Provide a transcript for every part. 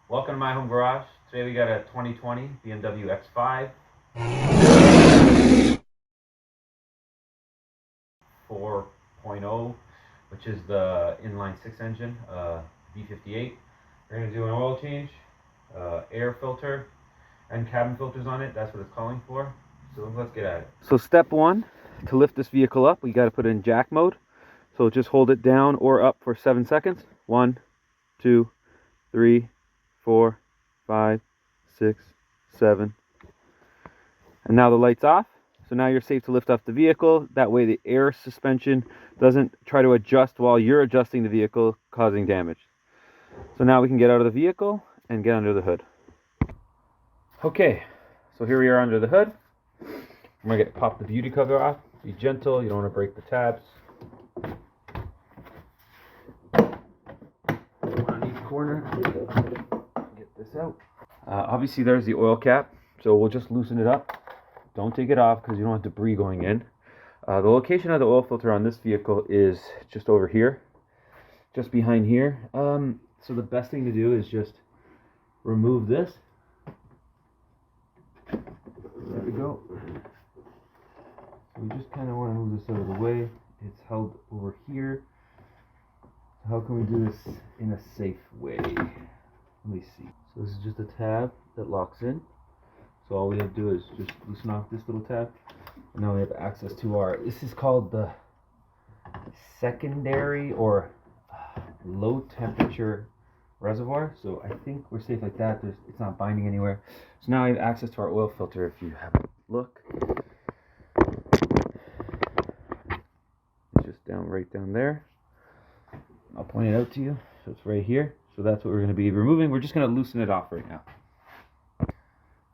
Welcome to my home garage. Today we got a 2020 BMW X5 4.0, which is the inline six engine, B58. We're going to do an oil change, air filter, and cabin filters on it. That's what it's calling for. So let's get at it. So step one, to lift this vehicle up, we got to put it in jack mode. So just hold it down or up for 7 seconds. 1, 2, 3, 4, 5, 6, 7. And now the light's off. So now you're safe to lift up the vehicle. That way the air suspension doesn't try to adjust while you're adjusting the vehicle, causing damage. So now we can get out of the vehicle and get under the hood. Okay, so here we are under the hood. I'm gonna pop the beauty cover off. Be gentle, you don't want to break the tabs. On each corner, get this out. Obviously there's the oil cap, so we'll just loosen it up. Don't take it off because you don't want debris going in. The location of the oil filter on this vehicle is just over here, just behind here. So the best thing to do is just remove this. There we go. So we just kind of want to move this out of the way. It's held over here. How can we do this in a safe way? Let me see. So this is just a tab that locks in. So all we have to do is just loosen off this little tab. And now we have access to our, this is called the secondary or low temperature reservoir. So I think we're safe like that. It's not binding anywhere. So now I have access to our oil filter. If you have a look, it's just right down there. I'll point it out to you. So it's right here. So that's what we're going to be removing. We're just going to loosen it off right now.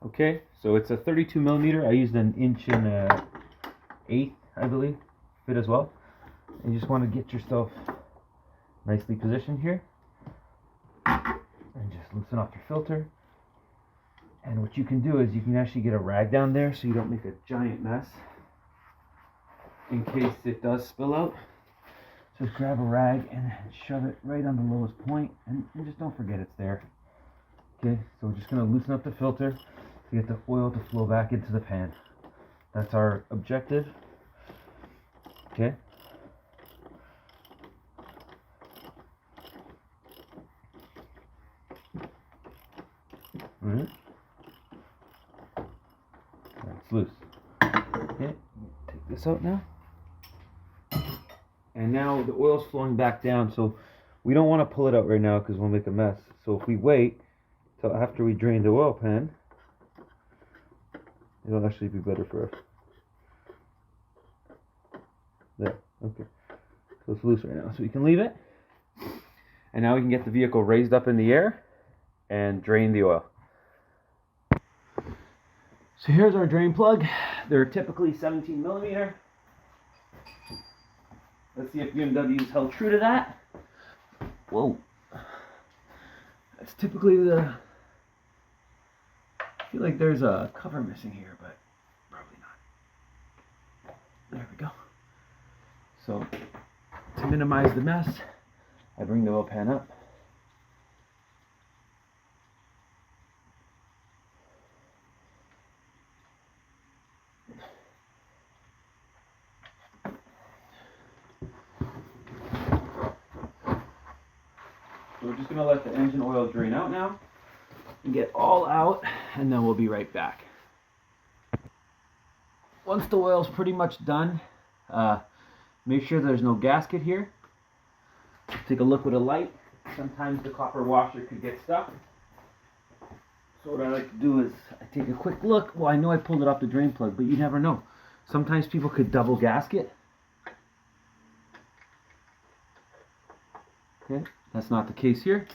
Okay, so it's a 32 millimeter. I used an 1.1/8, I believe, fit as well. And you just want to get yourself nicely positioned here. And just loosen off your filter. And what you can do is you can actually get a rag down there so you don't make a giant mess. In case it does spill out. Just grab a rag and shove it right on the lowest point, and just don't forget it's there. Okay, so we're just going to loosen up the filter to get the oil to flow back into the pan. That's our objective. Okay. Alright. It's loose. Okay, take this out now. And now the oil's flowing back down, so we don't want to pull it out right now because we'll make a mess. So if we wait till after we drain the oil pan, it'll actually be better for us. There, okay. So it's loose right now, so we can leave it. And now we can get the vehicle raised up in the air and drain the oil. So here's our drain plug. They're typically 17 millimeter. Let's see if BMW's held true to that. Whoa. That's typically the... I feel like there's a cover missing here, but probably not. There we go. So, to minimize the mess, I bring the oil pan up. So we're just going to let the engine oil drain out now and get all out, and then we'll be right back. Once the oil's pretty much done, make sure there's no gasket here. Take a look with a light. Sometimes the copper washer could get stuck. So what I like to do is I take a quick look. Well, I know I pulled it off the drain plug, but you never know. Sometimes people could double gasket. Okay, that's not the case here.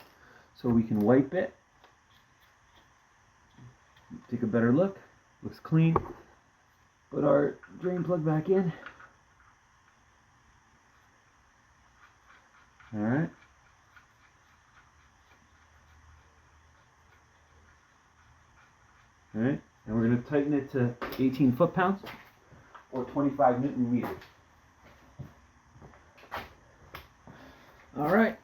So we can wipe it. Take a better look. Looks clean. Put our drain plug back in. Alright. Alright, and we're going to tighten it to 18 foot-pounds or 25 Newton meters. Alright.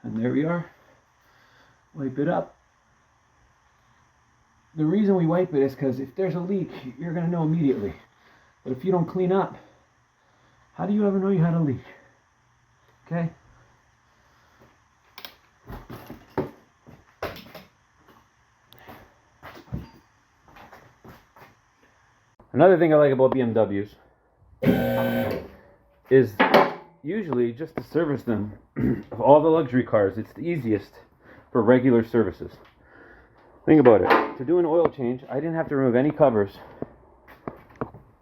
And there we are. Wipe it up. The reason we wipe it is because if there's a leak, you're going to know immediately. But if you don't clean up, how do you ever know you had a leak? Okay? Another thing I like about BMWs is usually just to service them. Of all the luxury cars, it's the easiest for regular services. Think about it. To do an oil change, I didn't have to remove any covers.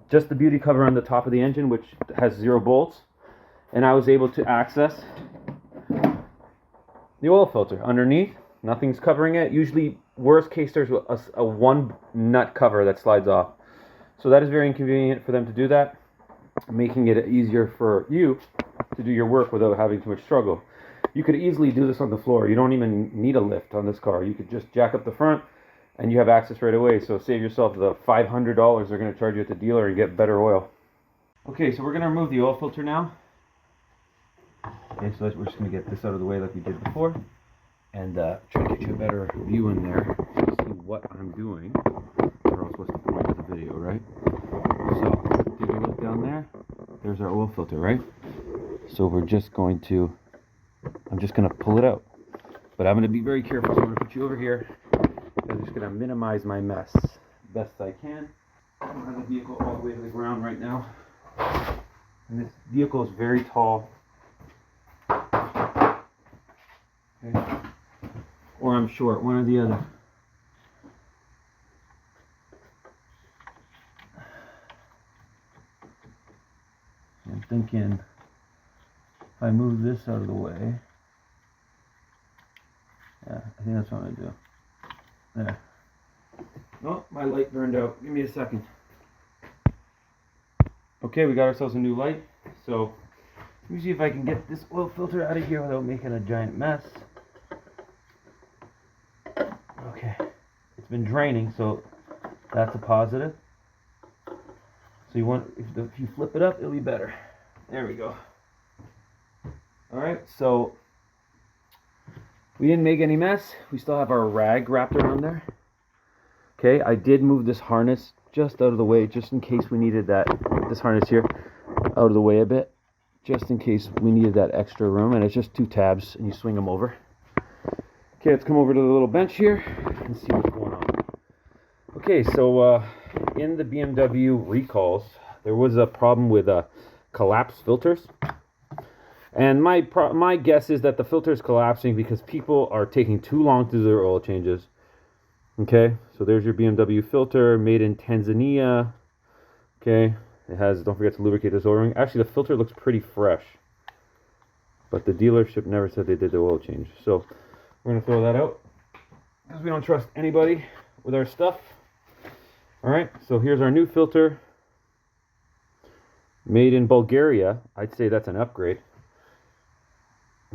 Just the beauty cover on the top of the engine, which has 0 bolts. And I was able to access the oil filter underneath. Nothing's covering it. Usually, worst case, there's a one nut cover that slides off. So that is very inconvenient for them to do that, making it easier for you to do your work without having too much struggle. You could easily do this on the floor. You don't even need a lift on this car. You could just jack up the front and you have access right away. So save yourself the $500 they're going to charge you at the dealer and get better oil. Okay, so we're going to remove the oil filter now. Okay, so we're just going to get this out of the way like we did before. And try to get you a better view in there to see what I'm doing. Or else what's the point of the video, right? So, take a look down there. There's our oil filter, right? So we're just going to, I'm just going to pull it out. But I'm going to be very careful, so I'm going to put you over here. I'm just going to minimize my mess best I can. I don't have the vehicle all the way to the ground right now. And this vehicle is very tall. Okay. Or I'm short, one or the other. I'm thinking if I move this out of the way, yeah, I think that's what I'm going to do. There. Oh, my light burned out. Give me a second. Okay, we got ourselves a new light. So, let me see if I can get this oil filter out of here without making a giant mess. Okay, it's been draining, so that's a positive. So you want, if you flip it up, it'll be better. There we go. All right, so we didn't make any mess. We still have our rag wrapped around there. Okay, I did move this harness just out of the way, just in case we needed that, this harness here, out of the way a bit, just in case we needed that extra room, and it's just 2 tabs, and you swing them over. Okay, let's come over to the little bench here and see what's going on. Okay, so in the BMW recalls, there was a problem with collapsed filters. And my guess is that the filter is collapsing because people are taking too long to do their oil changes. Okay, so there's your BMW filter, made in Tanzania. Okay, it has, don't forget to lubricate this oil ring. Actually, the filter looks pretty fresh. But the dealership never said they did the oil change. So we're going to throw that out because we don't trust anybody with our stuff. Alright, so here's our new filter. Made in Bulgaria. I'd say that's an upgrade.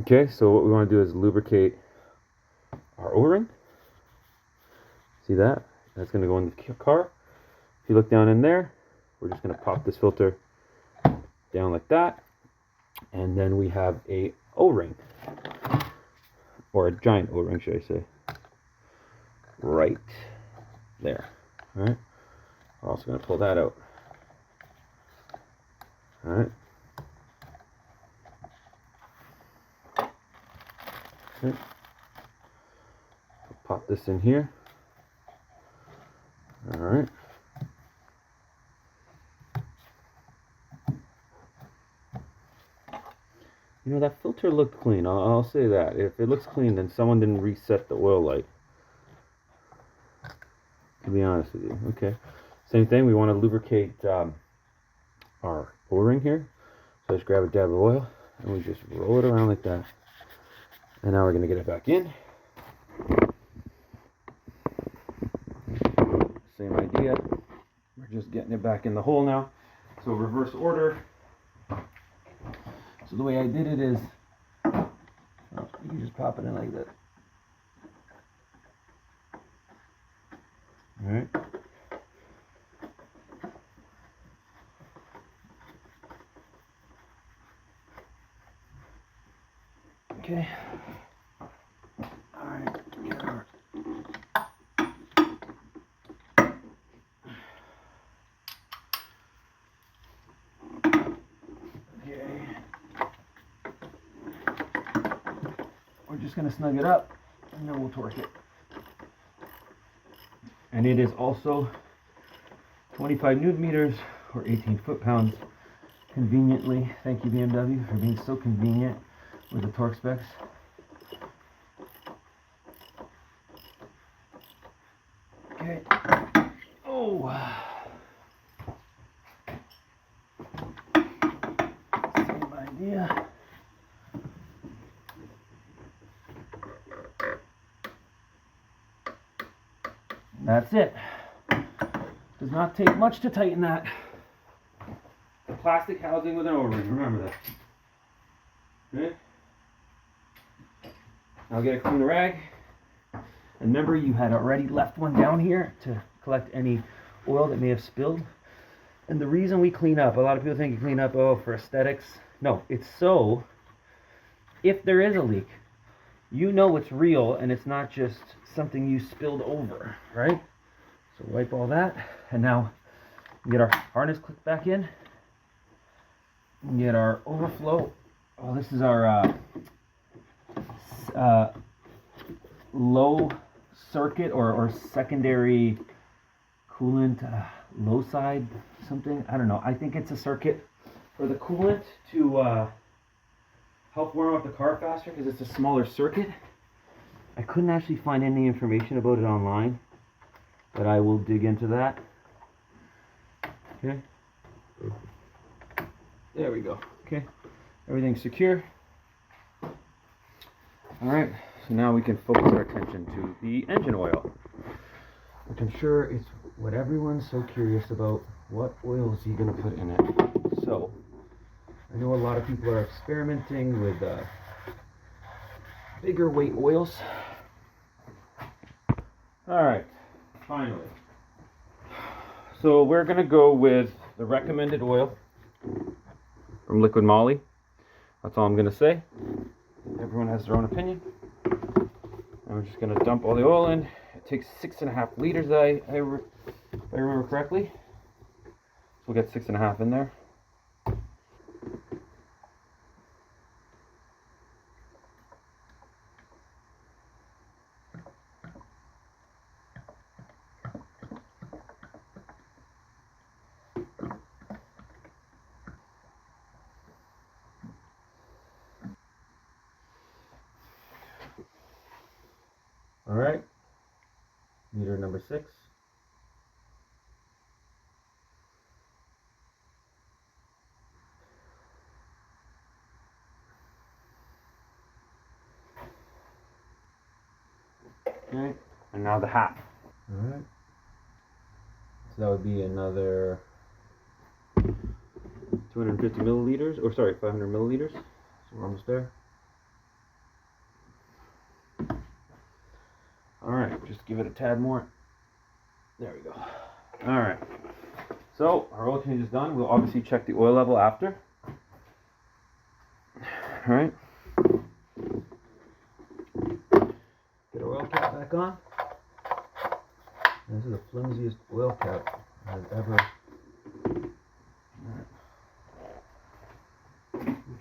Okay, so what we want to do is lubricate our O-ring. See that? That's going to go in the car. If you look down in there, we're just going to pop this filter down like that. And then we have a O-ring. Or a giant O-ring, should I say. Right there. Alright. We're also going to pull that out. Alright. Okay. Pop this in here. Alright. You know, that filter looked clean. I'll say that. If it looks clean, then someone didn't reset the oil light. To be honest with you. Okay. Same thing. We want to lubricate our O-ring here. So just grab a dab of oil and we just roll it around like that. And now we're going to get it back in. Same idea. We're just getting it back in the hole now. So reverse order. So the way I did it is, you can just pop it in like that. Alright. Okay. just going to snug it up and then we'll torque it. And it is also 25 newton meters or 18 foot-pounds conveniently. Thank you, BMW, for being so convenient with the torque specs. Okay. Oh. Same idea. That's it. Does not take much to tighten that. The plastic housing with an O-ring, remember that. Okay. I'll get a clean rag. And remember, you had already left one down here to collect any oil that may have spilled. And the reason we clean up, a lot of people think you clean up, oh, for aesthetics. No, it's so, if there is a leak, you know it's real and it's not just something you spilled over, right? So wipe all that, and now get our harness clicked back in. Get our overflow. Oh, this is our low circuit or secondary coolant, low side something. I don't know. I think it's a circuit for the coolant to help warm up the car faster because it's a smaller circuit. I couldn't actually find any information about it online, but I will dig into that. Okay. There we go. Okay. Everything's secure. Alright, so now we can focus our attention to the engine oil, which I'm sure is what everyone's so curious about. What oil is he going to put in it? So, I know a lot of people are experimenting with bigger weight oils. Alright, finally. So we're going to go with the recommended oil from Liquid Moly. That's all I'm going to say. Everyone has their own opinion. And we're just going to dump all the oil in. It takes 6.5 liters, if I remember correctly. So we'll get 6.5 in there. All right, meter number 6. Okay, and now the half. All right, so that would be another 250 milliliters, or sorry, 500 milliliters. So we're almost there. Alright, just give it a tad more. There we go. Alright, so our oil change is done. We'll obviously check the oil level after. Alright. Get our oil cap back on. And this is the flimsiest oil cap I've ever.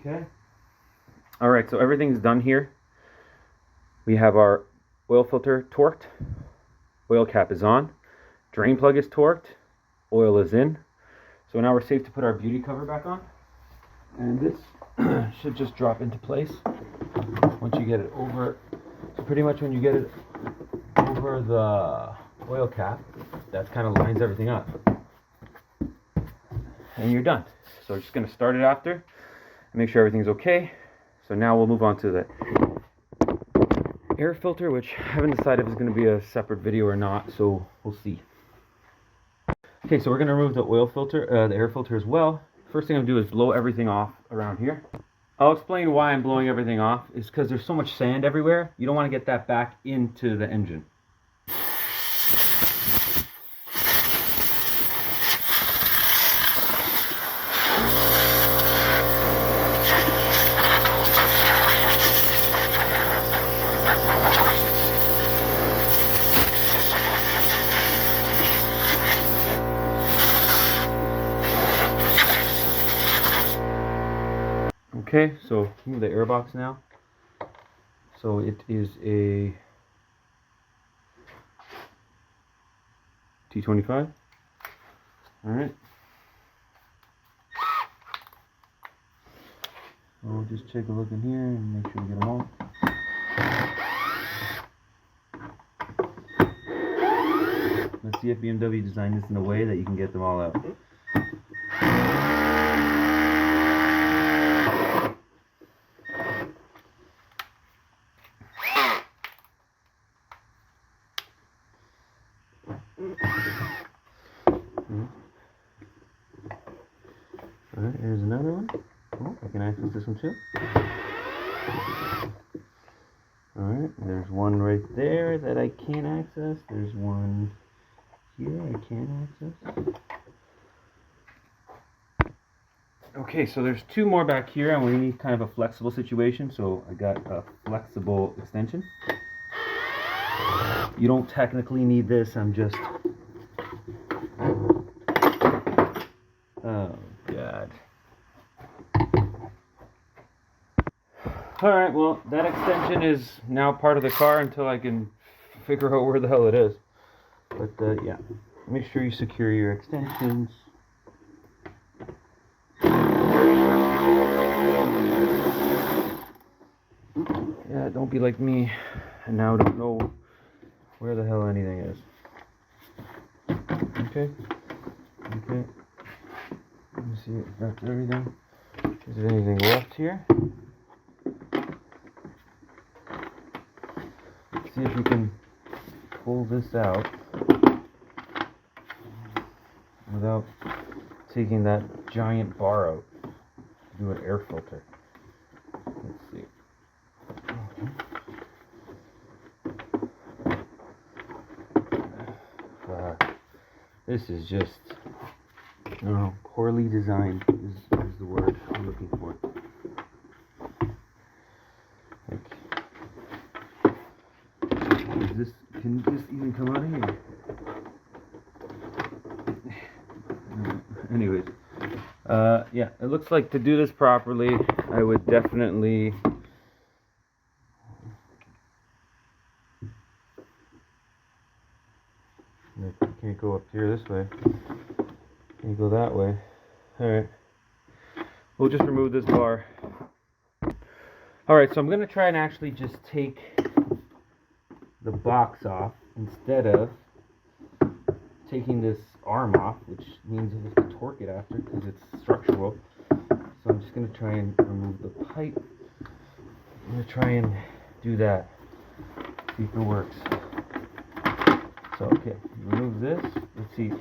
Okay. Alright, so everything's done here. We have our oil filter torqued, oil cap is on, drain plug is torqued, oil is in. So now we're safe to put our beauty cover back on. And this should just drop into place once you get it over. So pretty much when you get it over the oil cap, that kind of lines everything up. And you're done. So we're just going to start it after and make sure everything's okay. So now we'll move on to the air filter, which I haven't decided if it's going to be a separate video or not, so we'll see. Okay, so we're going to remove the oil filter, the air filter as well. First thing I'm going to do is blow everything off around here. I'll explain why I'm blowing everything off. It's because there's so much sand everywhere. You don't want to get that back into the engine. Okay, so move the air box now. So it is a T25. Alright. We'll just take a look in here and make sure we get them all. Let's see if BMW designed this in a way that you can get them all out. Alright, here's another one. Oh, I can access this one too. Alright, there's one right there that I can't access. There's one here I can access. Okay, so there's two more back here, and we need kind of a flexible situation, so I got a flexible extension. You don't technically need this, I'm just... Oh, God. Alright, well, that extension is now part of the car until I can figure out where the hell it is. But, yeah. Make sure you secure your extensions. Yeah, don't be like me and now don't know where the hell anything is. Okay. Okay. Let me see if that's everything. Is there anything left here? Let's see if we can pull this out without taking that giant bar out to do an air filter. Let's see. This is just, I don't know, poorly designed is the word I'm looking for. Like, is this, can this even come out of here? Anyways, yeah, it looks like to do this properly, I would definitely can't go up here this way. Can't go that way. Alright. We'll just remove this bar. Alright, so I'm going to try and actually just take the box off instead of taking this arm off, which means I have to torque it after because it's structural. So I'm just going to try and remove the pipe. I'm going to try and do that. See if it works. So, okay, remove this. Let's see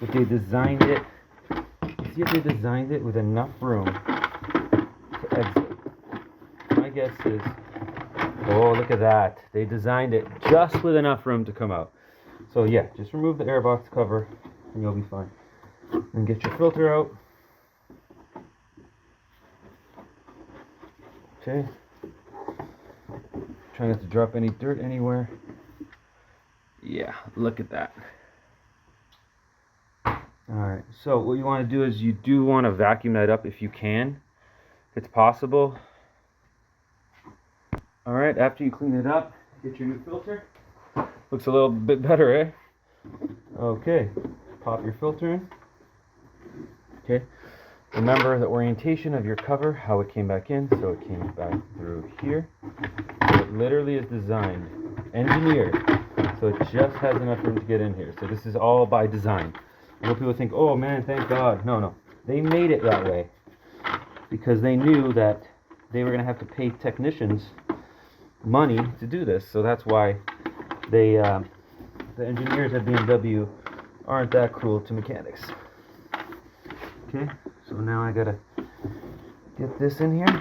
if they designed it. Let's see if they designed it with enough room to exit. My guess is, oh, look at that. They designed it just with enough room to come out. So, yeah, just remove the airbox cover and you'll be fine. And get your filter out. Okay. Try not to drop any dirt anywhere. Yeah, look at that. Alright, so what you want to do is you do want to vacuum that up if you can. If it's possible. Alright, after you clean it up, get your new filter. Looks a little bit better, eh? Okay, pop your filter in. Okay, remember the orientation of your cover, how it came back in. So it came back through here. So it literally is designed, engineered, so it just has enough room to get in here. So this is all by design. I know people think, oh man, thank God. No, no. They made it that way because they knew that they were going to have to pay technicians money to do this. So that's why they, the engineers at BMW aren't that cruel to mechanics. Okay, so now I got to get this in here.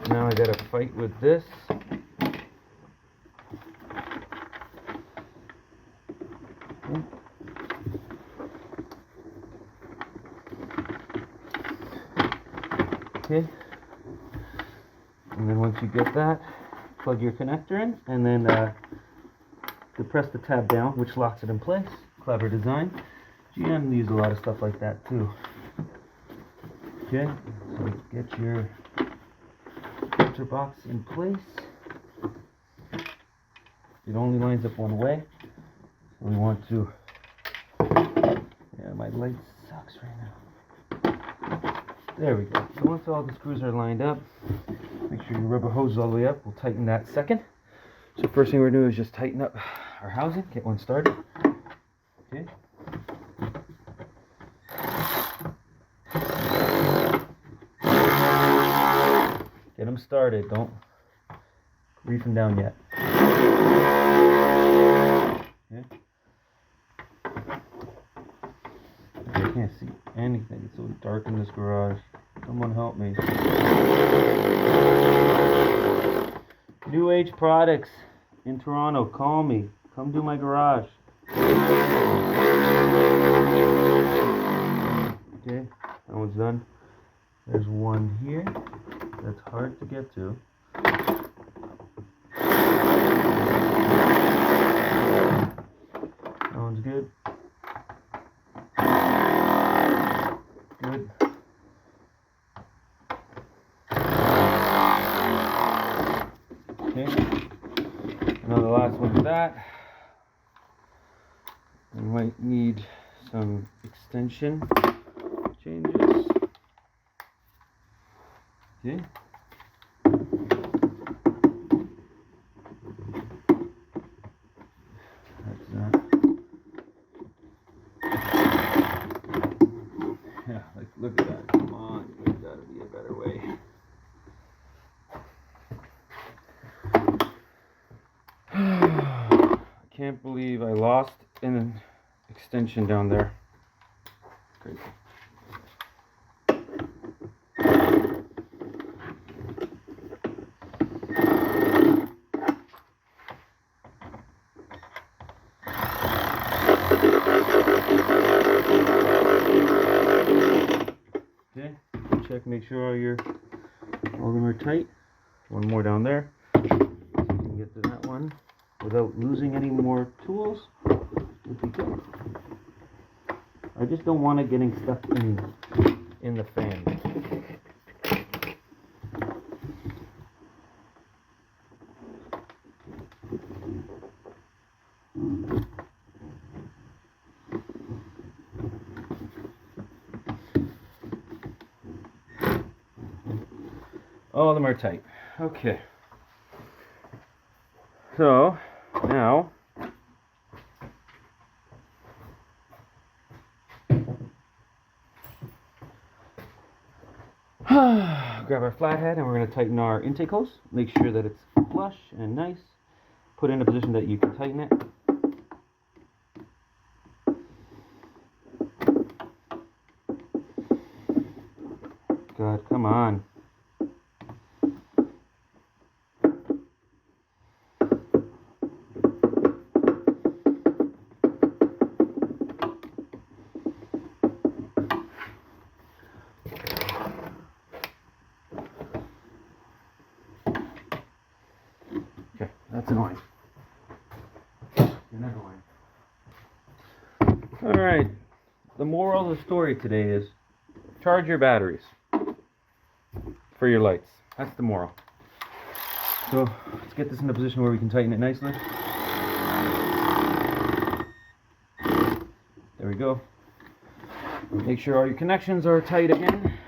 Now I gotta fight with this. Okay. And then once you get that, plug your connector in, and then depress the tab down, which locks it in place. Clever design. GM used a lot of stuff like that too. Okay, so get your filter box in place. It only lines up one way. So we want to, yeah, my light sucks right now. There we go. So once all the screws are lined up, make sure your rubber hose is all the way up. We'll tighten that second. So first thing we're going to do is just tighten up our housing, get one started. Okay. Get them started. Don't reef them down yet. Okay. I can't see anything. It's so dark in this garage. Someone help me. New Age Products in Toronto, call me. Come do my garage. Okay, that one's done. There's one here that's hard to get to. That one's good. Good. Okay. Now the last one is that. We might need some extension changes. Okay. That's that. Yeah, like look at that. Come on, there's gotta be a better way. I can't believe I lost an extension down there. Crazy. Okay, check, make sure all of them are tight. One more down there. So you can get to that one without losing any more tools. Would be good. I just don't want it getting stuck in the fan. All of them are tight. Okay. So now grab our flathead and we're going to tighten our intake hose. Make sure that it's flush and nice. Put it in a position that you can tighten it. God, come on. Okay, that's annoying. You're annoying. Alright, the moral of the story today is charge your batteries for your lights. That's the moral. So let's get this in a position where we can tighten it nicely. There we go. Make sure all your connections are tight again.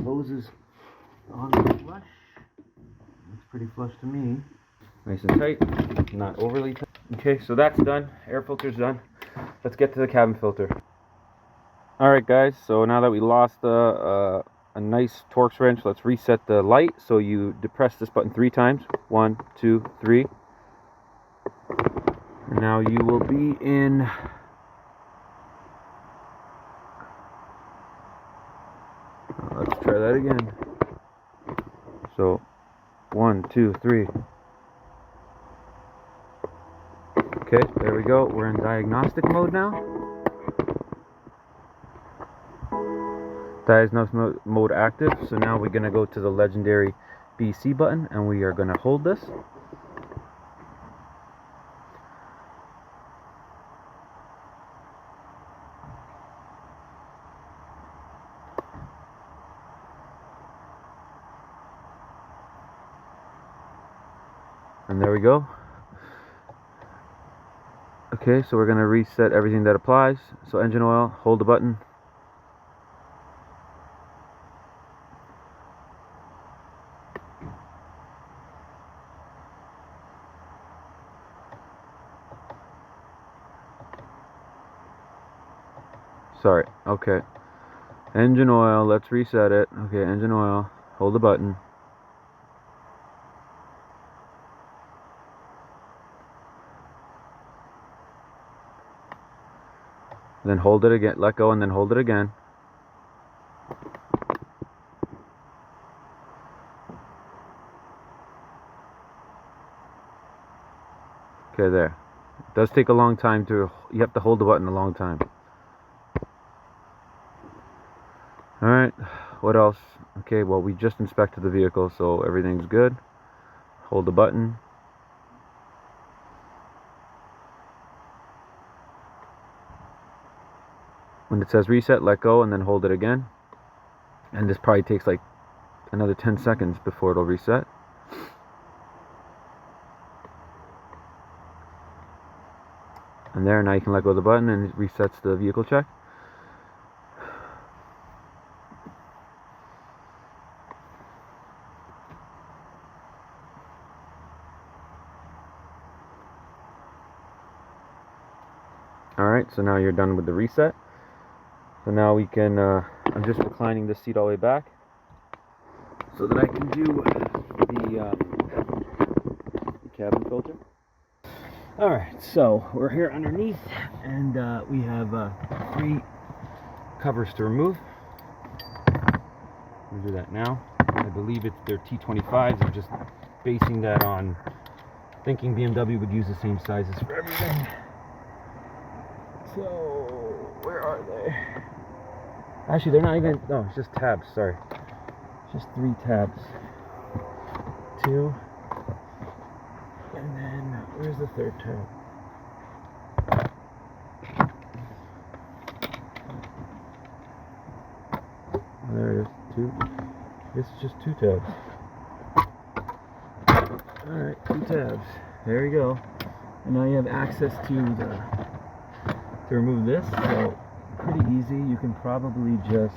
Hose is on the flush. Looks pretty flush to me. Nice and tight, not overly tight. Okay, so that's done. Air filter's done. Let's get to the cabin filter. Alright guys, so now that we lost a nice Torx wrench, let's reset the light. So you depress this button 3 times. 1, 2, 3. And now you will be in let's try that again. So 1, 2, 3. Okay, there we go. We're in diagnostic mode now. Diagnostic mode active. So now we're going to go to the legendary BC button and we are going to hold this. And there we go. Okay, so we're going to reset everything that applies. So engine oil, hold the button. Sorry, okay. Engine oil, let's reset it. Okay, engine oil, hold the button. Then hold it again, let go and then hold it again. Okay, there. It does take a long time to, you have to hold the button a long time. Alright, what else? Okay, well, we just inspected the vehicle, so everything's good. Hold the button. When it says reset, let go and then hold it again. And this probably takes like another 10 seconds before it'll reset. And there, now you can let go of the button and it resets the vehicle check. Alright, so now you're done with the reset. So now we can, I'm just reclining the seat all the way back so that I can do the cabin filter. Alright, so we're here underneath and we have 3 covers to remove. We'll do that now. I believe they're T25s. I'm just basing that on thinking BMW would use the same sizes for everything. So, where are they? Actually, they're not even, no, it's just tabs, sorry. Just 3 tabs. 2. And then, where's the 3rd tab? There it is, 2. It's just 2 tabs. Alright, 2 tabs. There you go. And now you have access to remove this, so pretty easy. You can probably just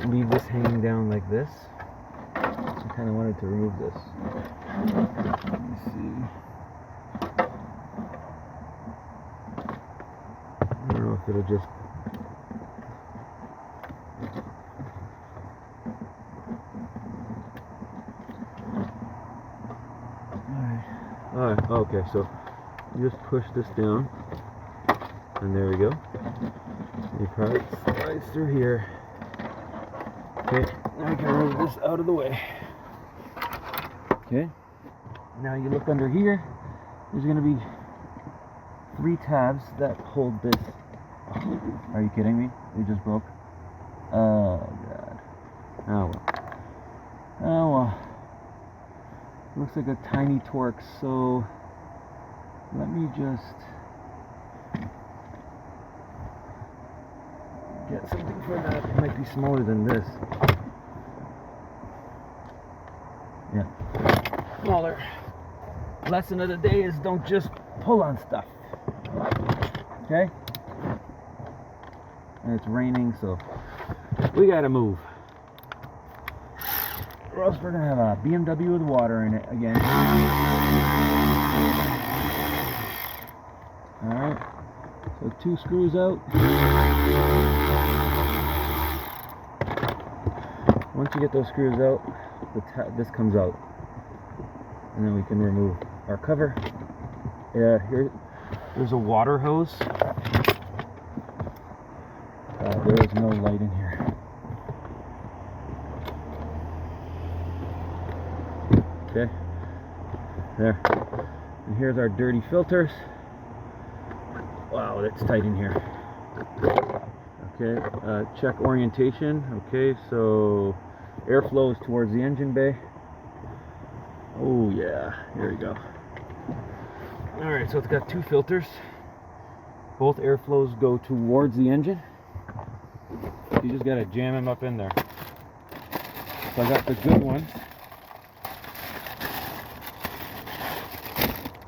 leave this hanging down like this. I kind of wanted to remove this. Let me see. I don't know if it'll just... Alright, okay, so you just push this down. And there we go. You probably slides through here. Okay, now I can remove this out of the way. Okay, now you look under here. There's going to be 3 tabs that hold this. Oh, are you kidding me? They just broke. Oh god. Oh well. Oh well. Looks like a tiny torque. So let me just get something for that. It might be smaller than this. Yeah, smaller. Lesson of the day is don't just pull on stuff. Okay? And it's raining, so we gotta move. Or else we're gonna have a BMW with water in it again. Alright, so 2 screws out. Once you get those screws out, this comes out. And then we can remove our cover. Yeah, there's a water hose. There is no light in here. Okay, there. And here's our dirty filters. Wow, that's tight in here. Okay, check orientation. Okay, so airflow is towards the engine bay. Oh yeah, here we go. Alright, so it's got 2 filters. Both airflows go towards the engine. You just gotta jam them up in there. So I got the good one.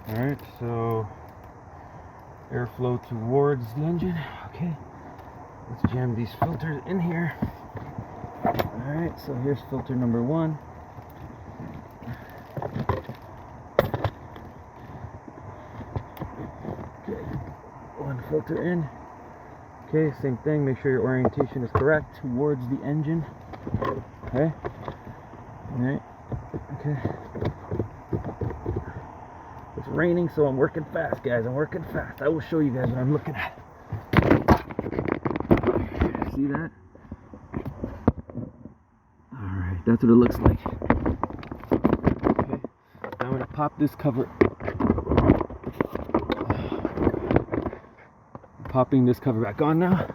Alright, so airflow towards the engine. Okay, let's jam these filters in here. Alright, so here's filter number 1. Okay, 1 filter in. Okay, same thing, make sure your orientation is correct towards the engine. Okay, alright, okay. It's raining, so I'm working fast, guys. I'm working fast. I will show you guys what I'm looking at. See that? Alright, that's what it looks like. Okay, now I'm going to pop this cover. Popping this cover back on now.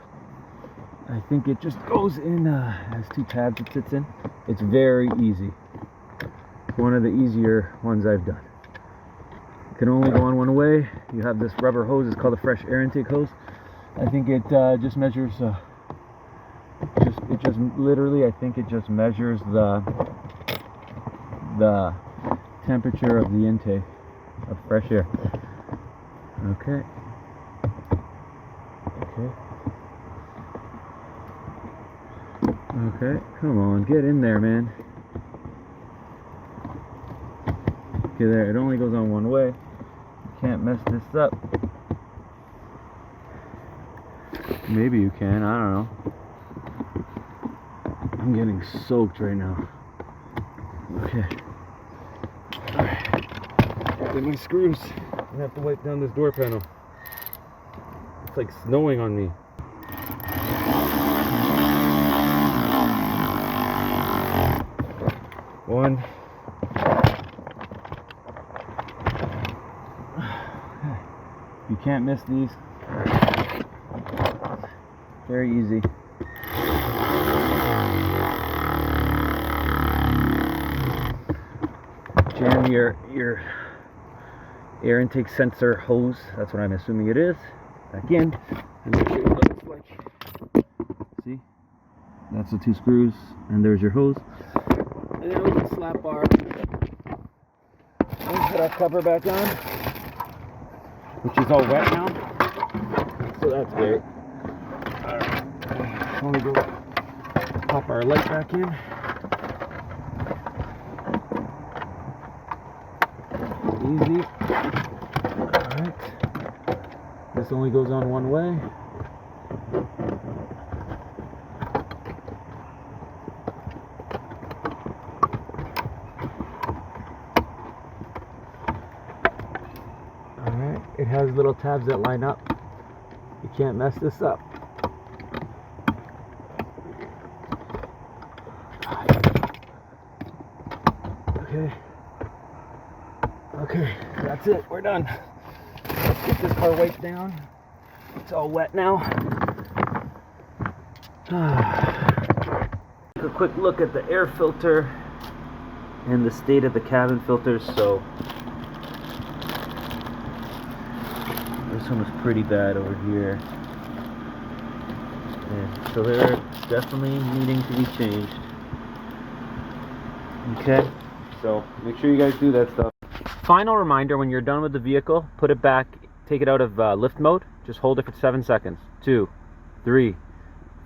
I think it just goes in, has 2 tabs it sits in. It's very easy. One of the easier ones I've done. It can only go on one way. You have this rubber hose, it's called a fresh air intake hose. I think it just measures, literally, I think it just measures the temperature of the intake of fresh air. Okay. Okay, come on, get in there, man. Okay, there, it only goes on one way. You can't mess this up. Maybe you can, I don't know. I'm getting soaked right now. Okay. Alright. Get my screws. I'm gonna have to wipe down this door panel. It's like snowing on me. One. You can't miss these. Very easy. Jam your air intake sensor hose. That's what I'm assuming it is. Back in. And make sure it looks like. See? That's the 2 screws, and there's your hose. And then we can slap our put our cover back on, which is all wet now. So that's great. Alright. Only go pop our light back in. Easy. Alright. This only goes on one way. Alright, it has little tabs that line up. You can't mess this up. Okay. Okay, that's it. We're done. Let's get this car wiped down. It's all wet now. Take a quick look at the air filter and the state of the cabin filters. So this one was pretty bad over here. Yeah, so they're definitely needing to be changed. Okay, so make sure you guys do that stuff. Final reminder, when you're done with the vehicle, put it back, take it out of lift mode, just hold it for 7 seconds. 2, 3,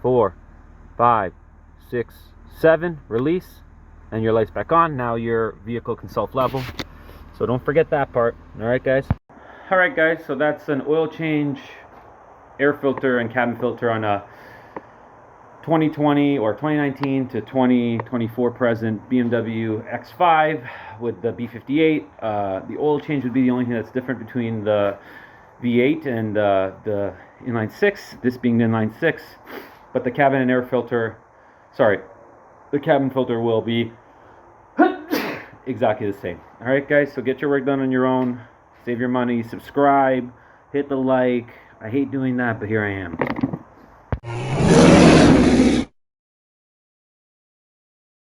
4, 5, 6, 7, release, and your light's back on. Now your vehicle can self-level. So don't forget that part. Alright guys? Alright guys, so that's an oil change, air filter, and cabin filter on a 2020 or 2019 to 2024 present BMW X5 with the B58. The oil change would be the only thing that's different between the V8 and the inline 6, this being the inline 6, but the cabin and air filter, sorry, the cabin filter will be exactly the same. Alright guys, so get your work done on your own, save your money, subscribe, hit the like. I hate doing that, but here I am.